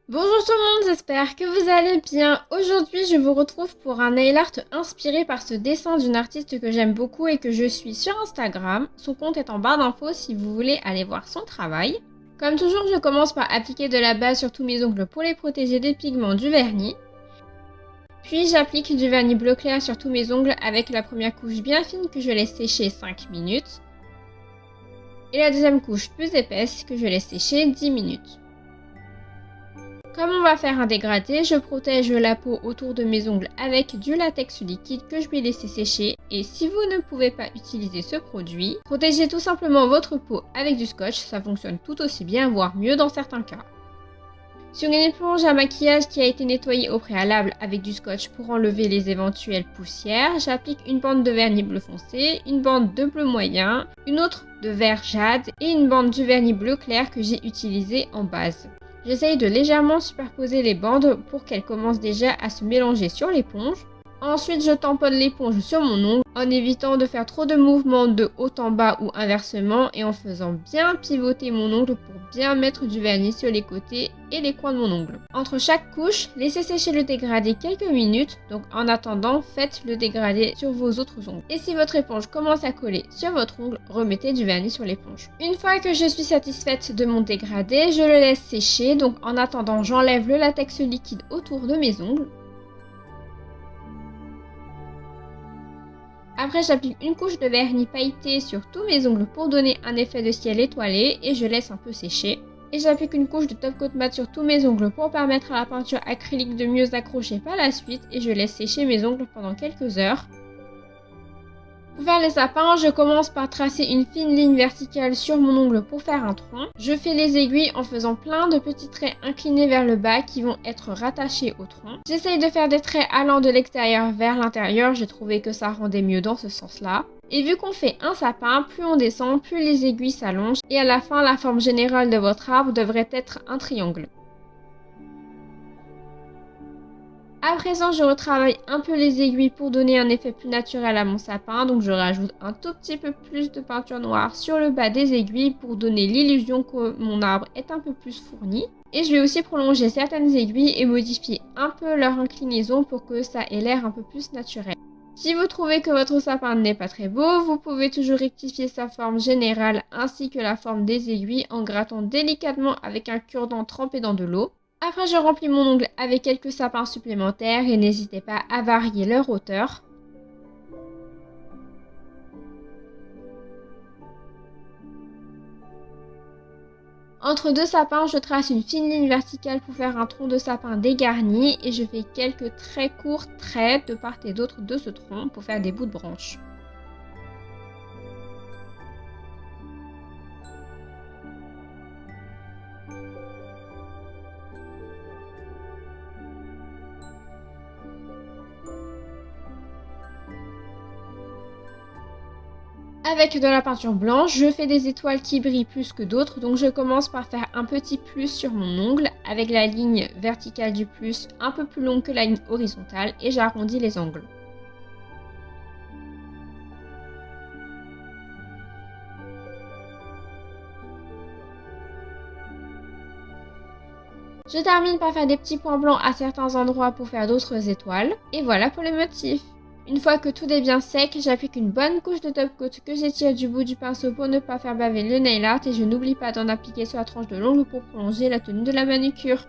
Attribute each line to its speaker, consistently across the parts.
Speaker 1: Bonjour tout le monde, j'espère que vous allez bien. Aujourd'hui, je vous retrouve pour un nail art inspiré par ce dessin d'une artiste que j'aime beaucoup et que je suis sur Instagram. Son compte est en barre d'infos si vous voulez aller voir son travail. Comme toujours, je commence par appliquer de la base sur tous mes ongles pour les protéger des pigments du vernis. Puis j'applique du vernis bleu clair sur tous mes ongles avec la première couche bien fine que je laisse sécher 5 minutes. Et la deuxième couche plus épaisse que je laisse sécher 10 minutes. Comme on va faire un dégradé, je protège la peau autour de mes ongles avec du latex liquide que je vais laisser sécher. Et si vous ne pouvez pas utiliser ce produit, protégez tout simplement votre peau avec du scotch, ça fonctionne tout aussi bien, voire mieux dans certains cas. Sur une éponge à maquillage qui a été nettoyée au préalable avec du scotch pour enlever les éventuelles poussières, j'applique une bande de vernis bleu foncé, une bande de bleu moyen, une autre de vert jade et une bande du vernis bleu clair que j'ai utilisé en base. J'essaye de légèrement superposer les bandes pour qu'elles commencent déjà à se mélanger sur l'éponge. Ensuite, je tamponne l'éponge sur mon ongle en évitant de faire trop de mouvements de haut en bas ou inversement et en faisant bien pivoter mon ongle pour bien mettre du vernis sur les côtés et les coins de mon ongle. Entre chaque couche, laissez sécher le dégradé quelques minutes, donc en attendant, faites le dégradé sur vos autres ongles. Et si votre éponge commence à coller sur votre ongle, remettez du vernis sur l'éponge. Une fois que je suis satisfaite de mon dégradé, je le laisse sécher, donc en attendant, j'enlève le latex liquide autour de mes ongles. Après, j'applique une couche de vernis pailleté sur tous mes ongles pour donner un effet de ciel étoilé et je laisse un peu sécher. Et j'applique une couche de top coat mat sur tous mes ongles pour permettre à la peinture acrylique de mieux s'accrocher par la suite et je laisse sécher mes ongles pendant quelques heures. Pour faire les sapins, je commence par tracer une fine ligne verticale sur mon ongle pour faire un tronc. Je fais les aiguilles en faisant plein de petits traits inclinés vers le bas qui vont être rattachés au tronc. J'essaye de faire des traits allant de l'extérieur vers l'intérieur, j'ai trouvé que ça rendait mieux dans ce sens-là. Et vu qu'on fait un sapin, plus on descend, plus les aiguilles s'allongent et à la fin, la forme générale de votre arbre devrait être un triangle. À présent, je retravaille un peu les aiguilles pour donner un effet plus naturel à mon sapin. Donc je rajoute un tout petit peu plus de peinture noire sur le bas des aiguilles pour donner l'illusion que mon arbre est un peu plus fourni. Et je vais aussi prolonger certaines aiguilles et modifier un peu leur inclinaison pour que ça ait l'air un peu plus naturel. Si vous trouvez que votre sapin n'est pas très beau, vous pouvez toujours rectifier sa forme générale ainsi que la forme des aiguilles en grattant délicatement avec un cure-dent trempé dans de l'eau. Après, je remplis mon ongle avec quelques sapins supplémentaires et n'hésitez pas à varier leur hauteur. Entre deux sapins, je trace une fine ligne verticale pour faire un tronc de sapin dégarni et je fais quelques très courts traits de part et d'autre de ce tronc pour faire des bouts de branches. Avec de la peinture blanche, je fais des étoiles qui brillent plus que d'autres, donc je commence par faire un petit plus sur mon ongle avec la ligne verticale du plus un peu plus longue que la ligne horizontale et j'arrondis les angles. Je termine par faire des petits points blancs à certains endroits pour faire d'autres étoiles. Et voilà pour le motif. Une fois que tout est bien sec, j'applique une bonne couche de top coat que j'étire du bout du pinceau pour ne pas faire baver le nail art et je n'oublie pas d'en appliquer sur la tranche de l'ongle pour prolonger la tenue de la manucure.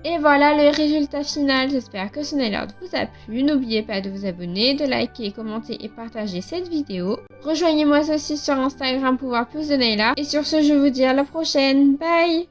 Speaker 1: Et voilà le résultat final, j'espère que ce nail art vous a plu. N'oubliez pas de vous abonner, de liker, commenter et partager cette vidéo. Rejoignez-moi aussi sur Instagram pour voir plus de nail art. Et sur ce, je vous dis à la prochaine, bye!